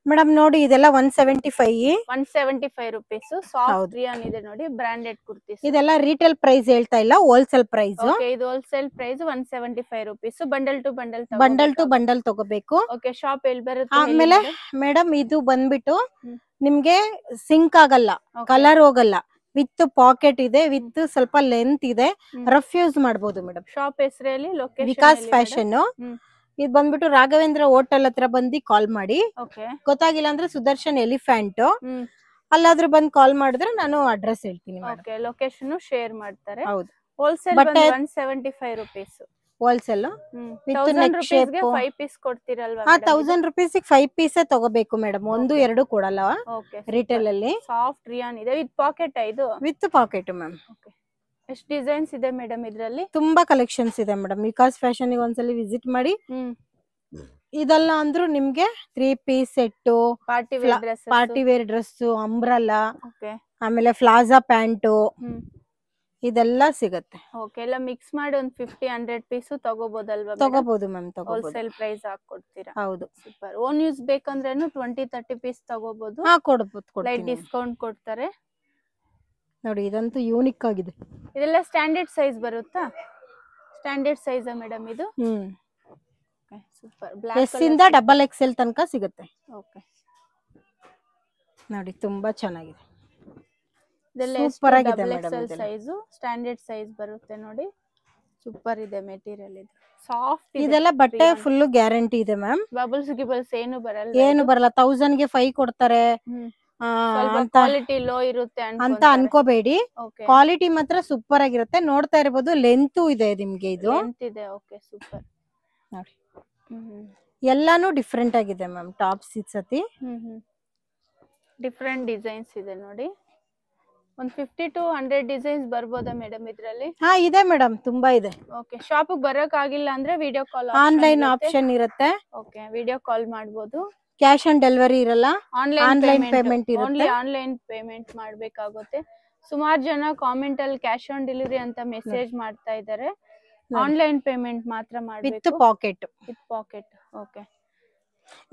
Madam ನೋಡಿ ಇದೆಲ್ಲ 175. 175 rupees. Soft rayon ಇದೆ ನೋಡಿ, ಬ್ರಾಂಡೆಡ್ ಕುರ್ತೀಸ್. ಇದೆಲ್ಲ ರಿಟೇಲ್ ಪ್ರೈಸ್ ಹೇಳ್ತಾ ಇಲ್ಲ, ಹೋಲ್ಸೇಲ್ ಪ್ರೈಸ್. ಓಕೆ, ಇದು wholesale price 175 rupees. Bundle to bundle ತಗೋಬೇಕು. ಓಕೆ, ಶಾಪ್ ಎಲ್ಲಿ ಬರುತ್ತೆ? ಆಮೇಲೆ ಮೇಡಮ್ ಇದು ಬಂದ್ಬಿಟ್ಟು ನಿಮ್ಗೆ ಸಿಂಕ್ ಆಗಲ್ಲ, ಕಲರ್ ಹೋಗಲ್ಲ, ವಿತ್ ಪಾಕೆಟ್ ಇದೆ, ವಿತ್ ಸ್ವಲ್ಪ ಲೆಂತ್ ಇದೆ, ರಫ್ ಯೂಸ್ ಮಾಡಬಹುದು ಮೇಡಮ್. ಶಾಪ್ ಹೆಸರಲ್ಲಿ ಲೊಕೇಶನ್ ವಿಕಾಸ್ ಫ್ಯಾಷನ್. ಇದು ಬಂದ್ಬಿಟ್ಟು ರಾಘವೇಂದ್ರ ಹೋಟೆಲ್ ಹತ್ರ ಬಂದು ಕಾಲ್ ಮಾಡಿ. ಗೊತ್ತಾಗಿಲ್ಲ ಅಂದ್ರೆ ಸುದರ್ಶನ್ ಎಲಿಫೆಂಟ್ ಅಲ್ಲಾದ್ರೂ ಬಂದು ಕಾಲ್ ಮಾಡಿದ್ರೆ ನಾನು ಅಡ್ರೆಸ್ ಹೇಳ್ತೀನಿ. ಲೊಕೇಶನ್ ಶೇರ್ ಮಾಡ್ತಾರೆ. ಹೌದು. Wholesale 175 rupees. Wholesale with neck shape 5 piece ಕೊಡ್ತಿರಲ್ವಾ? 1000 rupees 5 ಪೀಸ್ ತಗೋಬೇಕು ಮೇಡಮ್, 1-2 ಕೊಡಲ್ಲ ರಿಟೇಲ್ ಅಲ್ಲಿ. ಸಾಫ್ಟ್ ರಿಯಾನ್ ಇದೆ ವಿತ್ ಪಾಕೆಟ್. ಇದು ವಿತ್ ಪಾಕೆಟ್ ಮ್ಯಾಮ್. ಎಷ್ಟು ಡಿಸೈನ್ಸ್ ಇದೆ ಮೇಡಮ್ ಇದರಲ್ಲಿ? ತುಂಬಾ ಕಲೆಕ್ಷನ್ಸ್ ಇದೆ ಮೇಡಮ್. ವಿಕಾಸ್ ಫ್ಯಾಷನ್ ಗೆ ಒಂದ್ಸಲಿ ವಿಸಿಟ್ ಮಾಡಿ. ಇದೆಲ್ಲ ಅಂದ್ರೂ ನಿಮ್ಗೆ 3 piece set, party wear dress, umbrella, ಆಮೇಲೆ ಪ್ಲಾಜಾ ಪ್ಯಾಂಟು ಇದೆಲ್ಲ ಸಿಗುತ್ತೆ. ಓಕೆ, ಎಲ್ಲ ಮಿಕ್ಸ್ ಮಾಡಿ ಒಂದು 50-100 ಪೀಸ್ ತಗೋಬಹುದಲ್ವಾ? ತಗೋಬಹುದು ಮ್ಯಾಮ್, ಹೋಲ್ಸೇಲ್ ಪ್ರೈಸ್ ಹಾಕೊಡ್ತೀರಾ? ಹೌದು. ಸೂಪರ್. ಓನ್ ಯೂಸ್ ಬೇಕಂದ್ರೇನು 20-30 ಪೀಸ್ ತಗೋಬಹುದು. ಕೊಡಬಹುದು. ಲೈಟ್ ಡಿಸ್ಕೌಂಟ್ ಕೊಡ್ತಾರೆ ನೋಡಿ. ಇದಂತೂ ಯೂನಿಕ್ ಆಗಿದೆ. ಇದೆಲ್ಲ ಸ್ಟ್ಯಾಂಡರ್ಡ್ ಸೈಜ್ ಬರುತ್ತಾ? ಸ್ಟ್ಯಾಂಡರ್ಡ್ ಸೈಜ್ ಮೇಡಮ್ ಇದು? ಸೂಪರ್. ಎಸ್ ಇಂದ XXL ತನಕ ಸಿಗುತ್ತೆ. ಓಕೆ ನೋಡಿ, ತುಂಬಾ ಚೆನ್ನಾಗಿದೆ. ಇದೆಲ್ಲ ಸೂಪರ್ ಆಗಿದೆ ಮೇಡಮ್. ಸೈಜ್ ಸ್ಟ್ಯಾಂಡರ್ಡ್ ಸೈಜ್ ಬರುತ್ತೆ ನೋಡಿ. ಸೂಪರ್ ಇದೆ ಮೆಟೀರಿಯಲ್. ಇದು ಸಾಫ್ಟ್. ಇದೆಲ್ಲ ಬಟ್ಟೆ ಫುಲ್ ಗ್ಯಾರಂಟಿ ಇದೆ ಮ್ಯಾಮ್. ಬಬಲ್ಸ್ ಗಿಬಲ್ಸ್ ಏನು ಬರಲ್ಲ. 1000 ಗೆ 5 ಕೊಡ್ತಾರೆ ಕ್ವಾಲಿಟಿ ಲೋ ಇರುತ್ತೆ ಅಂತ ಅನ್ಕೋಬೇಡಿ. ಕ್ವಾಲಿಟಿ ಮಾತ್ರ ಸೂಪರ್ ಆಗಿರುತ್ತೆ. ನೋಡ್ತಾ ಇರಬಹುದು, ಲೆಂತ್ ಇದೆ ನಿಮ್ಗೆ. ಇದು ಲೆಂತ್ ಇದೆ. Okay, super. ನೋಡಿ, ಎಲ್ಲಾನು ಡಿಫ್ರೆಂಟ್ ಆಗಿದೆ ಮ್ಯಾಮ್. ಟಾಪ್ಸ್ ಈ ಸತಿ ಡಿಫ್ರೆಂಟ್ ಡಿಸೈನ್ಸ್ ಇದೆ ನೋಡಿ. ಒಂದು 50-100 ಡಿಸೈನ್ಸ್ ಬರ್ಬೋದಾ ಮೇಡಮ್ ಇದರಲ್ಲಿ? ಇದೆ ಮೇಡಮ್, ತುಂಬಾ ಇದೆ. ಓಕೆ, ಶಾಪ್ ಬರಕ್ ಆಗಿಲ್ಲ ಅಂದ್ರೆ ವಿಡಿಯೋ ಕಾಲ್ ಆನ್ಲೈನ್ ಆಪ್ಷನ್ ಇರುತ್ತೆ. ಓಕೆ, ವಿಡಿಯೋ ಕಾಲ್ ಮಾಡಬಹುದು. ಕ್ಯಾಶ್ ಆನ್ ಡೆಲಿವರಿ ಇರಲ್ಲ, ಆನ್ಲೈನ್ ಪೇಮೆಂಟ್ ಇರುತ್ತೆ. ಓನ್ಲಿ ಆನ್ಲೈನ್ ಪೇಮೆಂಟ್ ಮಾಡಬೇಕಾಗುತ್ತೆ. ಸುಮಾರು ಜನ ಕಾಮೆಂಟ್ ಅಲ್ಲಿ ಕ್ಯಾಶ್ ಆನ್ ಡೆಲಿವರಿ ಅಂತ ಮೆಸೇಜ್ ಮಾಡ್ತಾ ಇದ್ದಾರೆ. ಆನ್ಲೈನ್ ಪೇಮೆಂಟ್ ಮಾತ್ರ ಮಾಡಬೇಕು. With packet. ಓಕೆ,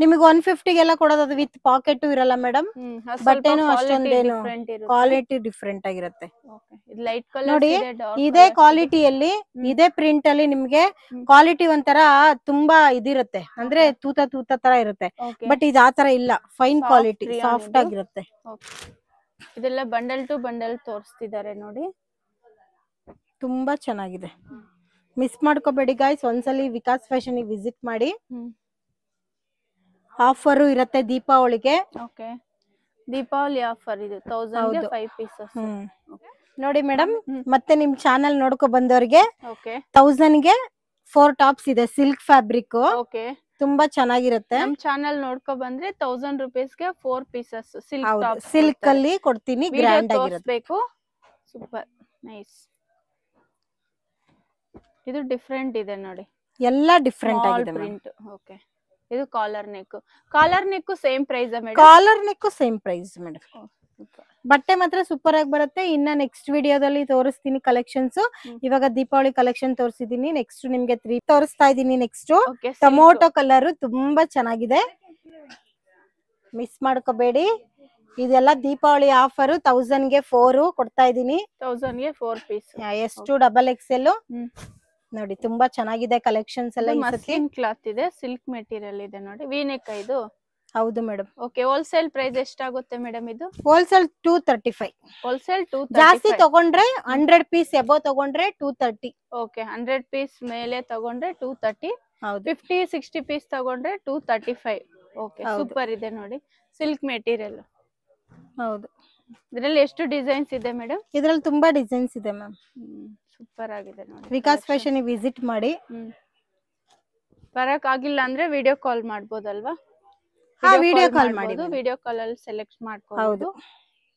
ನಿಮಗೆ 150 ಗೆಲ್ಲ ಕೊಡೋದು, ಅದು ವಿತ್ ಪಾಕೆಟ್ ಇರಲ್ಲ ಮೇಡಮ್. ಬಟ್ಟೆನೂ ಅಷ್ಟೊಂದೇನು ಕ್ವಾಲಿಟಿ ಡಿಫ್ರೆಂಟ್ ಆಗಿರುತ್ತೆ. ನೋಡಿ, ಇದೇ ಕ್ವಾಲಿಟಿಯಲ್ಲಿ ಇದೇ ಪ್ರಿಂಟ್ ಅಲ್ಲಿ ನಿಮ್ಗೆ ಕ್ವಾಲಿಟಿ ಒಂಥರ ತುಂಬಾ ಇದಿರುತ್ತೆ, ಅಂದ್ರೆ ತೂತ ತರ ಇರುತ್ತೆ. ಬಟ್ ಇದು ಆತರ ಇಲ್ಲ, ಫೈನ್ ಕ್ವಾಲಿಟಿ, ಸಾಫ್ಟ್ ಆಗಿರುತ್ತೆ. ಇದೆಲ್ಲ ಬಂಡಲ್ ಟು ಬಂಡಲ್ ತೋರಿಸ್ತಿದ್ದಾರೆ ನೋಡಿ. ತುಂಬಾ ಚೆನ್ನಾಗಿದೆ. ಮಿಸ್ ಮಾಡ್ಕೋಬೇಡಿ ಗಾಯ್ಸ್, ಒಂದ್ಸಲಿ ವಿಕಾಸ್ ಫ್ಯಾಷನ್ ಗೆ ವಿಸಿಟ್ ಮಾಡಿ. ಆಫರ್ ಇರುತ್ತೆ ದೀಪಾವಳಿಗೆ. ಓಕೆ, ದೀಪಾವಳಿ ಆಫರ್ ಇದು 1000 ಗೆ 5 ಪೀಸಸ್. ನೋಡಿ ಮೇಡಮ್, ಮತ್ತೆ ನಿಮ್ ಚಾನೆಲ್ ನೋಡ್ಕೊ ಬಂದವರಿಗೆ 1000 ಗೆ 4 ಟಾಪ್ಸ್ ಇದೆ, ಸಿಲ್ಕ್ ಫ್ಯಾಬ್ರಿಕ್. ಓಕೆ, ತುಂಬಾ ಚೆನ್ನಾಗಿರುತ್ತೆ. ನಮ್ ಚಾನೆಲ್ ನೋಡ್ಕೊ ಬಂದ್ರೆ 1000 rupees ಗೆ 4 ಪೀಸಸ್ ಸಿಲ್ಕ್ ಅಲ್ಲಿ ಕೊಡ್ತೀನಿ. ಗ್ರ್ಯಾಂಡ್ ಆಗಿರುತ್ತೆ. Super nice. ಇದು ಡಿಫ್ರೆಂಟ್ ಇದೆ ನೋಡಿ, ಎಲ್ಲ ಡಿಫ್ರೆಂಟ್ ಆಗಿದೆ ಪ್ರಿಂಟ್. ಓಕೆ, ಇದು collar neck same price madam? Collar neck same price madam. ಬಟ್ಟೆ ಮಾತ್ರ ಸೂಪರ್ ಆಗಿ ಬರುತ್ತೆ. ಇನ್ನ ನೆಕ್ಸ್ಟ್ ವಿಡಿಯೋದಲ್ಲಿ ತೋರಿಸ್ತೀನಿ ಕಲೆಕ್ಷನ್ಸ್. ಇವಾಗ ದೀಪಾವಳಿ ಕಲೆಕ್ಷನ್ ತೋರಿಸಿದೀನಿ. ನೆಕ್ಸ್ಟ್ ನಿಮ್ಗೆ 3 ತೋರಿಸ್ತಾ ಇದೀನಿ. ನೆಕ್ಸ್ಟ್ ಟೊಮೊಟೊ ಕಲರ್ ತುಂಬಾ ಚೆನ್ನಾಗಿದೆ, ಮಿಸ್ ಮಾಡ್ಕೋಬೇಡಿ. ಇದೆಲ್ಲ ದೀಪಾವಳಿ ಆಫರ್. 1000 ಗೆ 4 ಕೊಡ್ತಾ ಇದೀನಿ. 1000 ಗೆ 4 ಪೀಸ್. ಎಷ್ಟು XXL ನೋಡಿ, ತುಂಬಾ ಚೆನ್ನಾಗಿದೆ ಕಲೆಕ್ಷನ್ಸ್ ಎಲ್ಲ. ಮಸ್ಲಿನ್ ಕ್ಲಾತ್ ಇದೆ, ಸಿಲ್ಕ್ ಮೆಟೀರಿಯಲ್ ಇದೆ ನೋಡಿ. ವಿ ನೆಕ್ ಇದು? ಹೌದು ಮೇಡಮ್. ಓಕೆ, ಹೋಲ್ಸೇಲ್ ಪ್ರೈಸ್ ಎಷ್ಟಾಗುತ್ತೆ ಮೇಡಮ್ ಇದು? ಹೋಲ್ಸೇಲ್ 235. ಹೋಲ್ಸೇಲ್ 235. ಜಾಸ್ತಿ ತಗೊಂಡ್ರೆ 100 ಪೀಸ್ ಎಬೋ ತಗೊಂಡ್ರೆ 230. ಓಕೆ, 100 ಪೀಸ್ ಮೇಲೆ ತಗೊಂಡ್ರೆ 230. ಹೌದು. 50-60 ಪೀಸ್ ತಗೊಂಡ್ರೆ 235. ಓಕೆ, ಸೂಪರ್ ಇದೆ ನೋಡಿ, ಸಿಲ್ಕ್ ಮೆಟೀರಿಯಲ್. ಹೌದು. ಇದರಲ್ಲಿ ಎಷ್ಟು ಡಿಸೈನ್ಸ್ ಇದೆ ಮೇಡಮ್? ಇದರಲ್ಲಿ ತುಂಬಾ ಡಿಸೈನ್ಸ್ ಇದೆ ಮ್ಯಾಮ್. ಸೂಪರ್ ಆಗಿದೆ ನೋಡಿ. ವಿಕಾಸ್ ಫ್ಯಾಷನ್ ವಿಸಿಟ್ ಮಾಡಿ. ಬರಕ್ ಆಗಿಲ್ಲ ಅಂದ್ರೆ ವಿಡಿಯೋ ಕಾಲ್ ಮಾಡ್ಬೋದಲ್ವಾ? ವಿಡಿಯೋ ಕಾಲ್ ಮಾಡಿ. ವಿಡಿಯೋ ಕಾಲ್ ಅಲ್ಲಿ ಸೆಲೆಕ್ಟ್ ಮಾಡ್ಕೋಬಹುದು.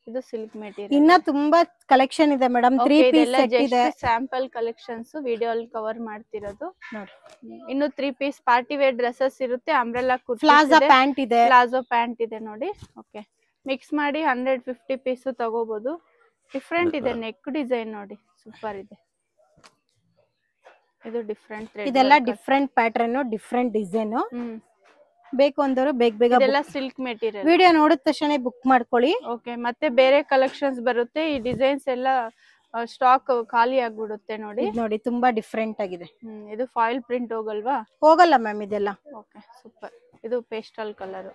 ಇದು ಸಿಲ್ಕ್ ಮೆಟೀರಿಯಲ್. ಇನ್ನ ತುಂಬಾ ಕಲೆಕ್ಷನ್ ಇದೆ ಮೇಡಮ್. 3 ಪೀಸ್ ಸೆಟ್ ಇದೆ. ಸ್ಯಾಂಪಲ್ ಕಲೆಕ್ಷನ್ಸ್ ವಿಡಿಯೋ ಅಲ್ಲಿ ಕವರ್ ಮಾಡ್ತಿರೋದು ನೋಡಿ. ಇನ್ನು 3 ಪೀಸ್ ಪಾರ್ಟಿ ವೇರ್ ಡ್ರೆಸ್ಸಸ್ ಇರುತ್ತೆ. ಅಂಬ್ರೆಲಾ ಕುರ್ತಿ, ಪ್ಲಾಜೋ ಪ್ಯಾಂಟ್ ಇದೆ, ಪ್ಲಾಜೋ ಪ್ಯಾಂಟ್ ಇದೆ ನೋಡಿ. ಓಕೆ, ಮಿಕ್ಸ್ ಮಾಡಿ 150 ಪೀಸ್ ತಗೋಬಹುದು. ಡಿಫ್ರೆಂಟ್ ಇದೆ ನೆಕ್ ಡಿಸೈನ್ ನೋಡಿ, ಸೂಪರ್ ಇದೆ. ಇದು ಡಿಫ್ರೆಂಟ್ ಥ್ರೆಡ್. ಇದೆಲ್ಲ ಡಿಫ್ರೆಂಟ್ ಪ್ಯಾಟರ್ನ್, ಡಿಫ್ರೆಂಟ್ ಡಿಸೈನ್. ಬೇಕು ಅಂದವರು ಬೇಗ ಬೇಗ ಇದೆಲ್ಲ ಸಿಲ್ಕ್ ಮೆಟೀರಿಯಲ್. ವಿಡಿಯೋ ನೋಡಿದ ತಕ್ಷಣ ಬುಕ್ ಮಾಡ್ಕೊಳ್ಳಿ. ಓಕೆ, ಮತ್ತೆ ಬೇರೆ ಕಲೆಕ್ಷನ್ಸ್ ಬರುತ್ತೆ. ಈ ಡಿಸೈನ್ಸ್ ಎಲ್ಲ ಸ್ಟಾಕ್ ಖಾಲಿ ಆಗ್ಬಿಡುತ್ತೆ ನೋಡಿ. ನೋಡಿ ತುಂಬಾ ಡಿಫ್ರೆಂಟ್ ಆಗಿದೆ. ಇದು ಫಾಯಿಲ್ ಪ್ರಿಂಟ್ ಹೋಗಲ್ವಾ? ಹೋಗಲ್ಲ ಮ್ಯಾಮ್ ಇದೆಲ್ಲ. Okay super. ಇದು pastel colour,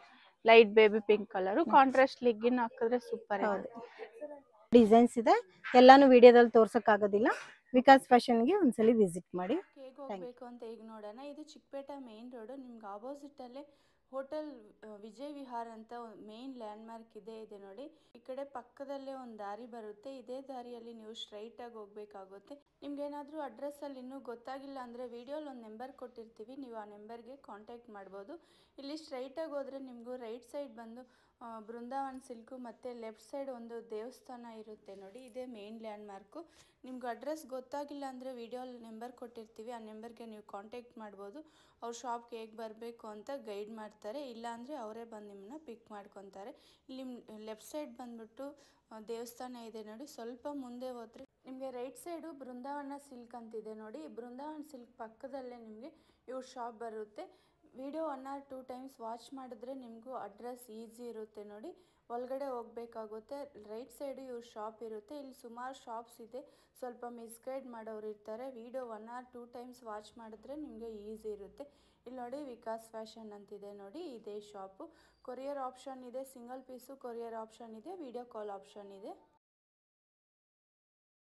light baby pink colour, contrast legging ಹಾಕಿದ್ರೆ ಸೂಪರ್ ಆಗಿದೆ. ಡಿಸೈನ್ಸ್ ಇದೆ, ಎಲ್ಲಾನು ವಿಡಿಯೋದಲ್ಲಿ ತೋರ್ಸಕ್ ಆಗೋದಿಲ್ಲ. ವಿಕಾಸ್ ಫ್ಯಾಷನ್ಗೆ ಒಂದ್ಸಲಿ ವಿಸಿಟ್ ಮಾಡಿ. ಹೇಗೆ ಹೋಗ್ಬೇಕು ಅಂತ ಈಗ ನೋಡೋಣ. ಇದು ಚಿಕ್ಕಪೇಟೆ ಮೇನ್ ರೋಡ್, ನಿಮ್ಗೆ ಆಪೋಸಿಟ್ ಅಲ್ಲೇ ಹೋಟೆಲ್ ವಿಜಯ್ ವಿಹಾರ್ ಅಂತ ಮೇನ್ ಲ್ಯಾಂಡ್ ಮಾರ್ಕ್ ಇದೆ ನೋಡಿ. ಈ ಕಡೆ ಪಕ್ಕದಲ್ಲೇ ಒಂದು ದಾರಿ ಬರುತ್ತೆ. ಇದೇ ದಾರಿಯಲ್ಲಿ ನೀವು ಸ್ಟ್ರೈಟ್ ಆಗಿ ಹೋಗ್ಬೇಕಾಗುತ್ತೆ. ನಿಮ್ಗೆ ಏನಾದರೂ ಅಡ್ರೆಸ್ ಅಲ್ಲಿ ಇನ್ನೂ ಗೊತ್ತಾಗಿಲ್ಲ ಅಂದ್ರೆ ವಿಡಿಯೋಲಿ ಒಂದು ನಂಬರ್ ಕೊಟ್ಟಿರ್ತೀವಿ, ನೀವು ಆ ನಂಬರ್ಗೆ ಕಾಂಟ್ಯಾಕ್ಟ್ ಮಾಡ್ಬೋದು. ಇಲ್ಲಿ ಸ್ಟ್ರೈಟ್ ಆಗಿ ಹೋದ್ರೆ ನಿಮಗೂ ರೈಟ್ ಸೈಡ್ ಬಂದು ಬೃಂದಾವನ್ ಸಿಲ್ಕು ಮತ್ತು ಲೆಫ್ಟ್ ಸೈಡ್ ಒಂದು ದೇವಸ್ಥಾನ ಇರುತ್ತೆ ನೋಡಿ. ಇದೇ ಮೇನ್ ಲ್ಯಾಂಡ್ ಮಾರ್ಕು. ನಿಮ್ಗೆ ಅಡ್ರೆಸ್ ಗೊತ್ತಾಗಿಲ್ಲ ಅಂದರೆ ವಿಡಿಯೋಲಿ ನಂಬರ್ ಕೊಟ್ಟಿರ್ತೀವಿ, ಆ ನಂಬರ್ಗೆ ನೀವು ಕಾಂಟ್ಯಾಕ್ಟ್ ಮಾಡ್ಬೋದು. ಅವ್ರ ಶಾಪ್ಗೆ ಹೇಗೆ ಬರಬೇಕು ಅಂತ ಗೈಡ್ ಮಾಡ್ತಾರೆ, ಇಲ್ಲಾಂದರೆ ಅವರೇ ಬಂದು ನಿಮ್ಮನ್ನ ಪಿಕ್ ಮಾಡ್ಕೊತಾರೆ. ಇಲ್ಲಿ ಲೆಫ್ಟ್ ಸೈಡ್ ಬಂದುಬಿಟ್ಟು ದೇವಸ್ಥಾನ ಇದೆ ನೋಡಿ. ಸ್ವಲ್ಪ ಮುಂದೆ ಹೋದರೆ ನಿಮಗೆ ರೈಟ್ ಸೈಡು ಬೃಂದಾವನ ಸಿಲ್ಕ್ ಅಂತಿದೆ ನೋಡಿ. ಬೃಂದಾವನ್ ಸಿಲ್ಕ್ ಪಕ್ಕದಲ್ಲೇ ನಿಮಗೆ ಇವ್ರ ಶಾಪ್ ಬರುತ್ತೆ. ವಿಡಿಯೋ 1 or 2 ಟೈಮ್ಸ್ ವಾಚ್ ಮಾಡಿದ್ರೆ ನಿಮಗೂ ಅಡ್ರೆಸ್ ಈಸಿ ಇರುತ್ತೆ ನೋಡಿ. ಒಳಗಡೆ ಹೋಗಬೇಕಾಗುತ್ತೆ, ರೈಟ್ ಸೈಡು ಇವ್ರ ಶಾಪ್ ಇರುತ್ತೆ. ಇಲ್ಲಿ ಸುಮಾರು ಶಾಪ್ಸ್ ಇದೆ, ಸ್ವಲ್ಪ ಮಿಸ್ಗೈಡ್ ಮಾಡೋರು ಇರ್ತಾರೆ. ವಿಡಿಯೋ 1 or 2 ಟೈಮ್ಸ್ ವಾಚ್ ಮಾಡಿದ್ರೆ ನಿಮಗೆ ಈಸಿ ಇರುತ್ತೆ. ಇಲ್ಲಿ ನೋಡಿ ವಿಕಾಸ್ ಫ್ಯಾಷನ್ ಅಂತಿದೆ ನೋಡಿ, ಇದೇ ಶಾಪು. ಕೊರಿಯರ್ ಆಪ್ಷನ್ ಇದೆ, ಸಿಂಗಲ್ ಪೀಸು ಕೊರಿಯರ್ ಆಪ್ಷನ್ ಇದೆ, ವಿಡಿಯೋ ಕಾಲ್ ಆಪ್ಷನ್ ಇದೆ.